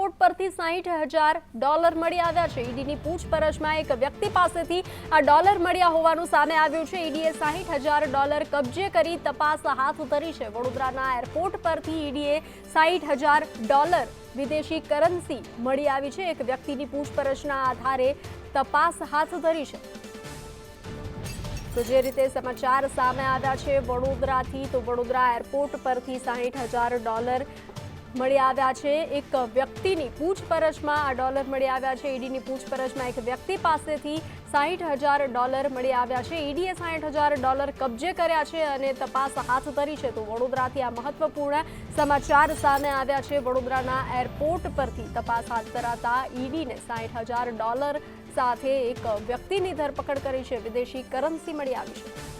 Airport પરથી $60,000 મળી આવ્યા છે। ઈડીની પૂછપરછમાં એક વ્યક્તિ પાસેથી આ ડોલર મળ્યા હોવાનું સામે આવ્યું છે। ઈડીએ $60,000 કબજે કરી તપાસ હાથ ધરી છે। વડોદરાના એરપોર્ટ પરથી ઈડીએ $60,000 વિદેશી કરન્સી મળી આવી છે। એક વ્યક્તિની પૂછપરછના આધારે તપાસ હાથ ધરી છે। તો જે રીતે સમાચાર સામે આવ્યા છે વડોદરાથી, તો વડોદરા એરપોર્ટ પરથી $60,000 મળી આવ્યા છે। એક વ્યક્તિની પૂછપરછમાં આ ડોલર મળી આવ્યા છે। ઈડીની પૂછપરછમાં એક વ્યક્તિ પાસેથી $60,000 મળી આવ્યા છે। ઈડીએ $60,000 કબજે કર્યા છે અને તપાસ હાથ ધરી છે। તો વડોદરાથી આ મહત્વપૂર્ણ સમાચાર સામે આવ્યા છે। વડોદરાના એરપોર્ટ પરથી તપાસ હાથ ધરાતા ઈડીને $60,000 સાથે એક વ્યક્તિની ધરપકડ કરી છે। વિદેશી કરન્સી મળી આવી છે।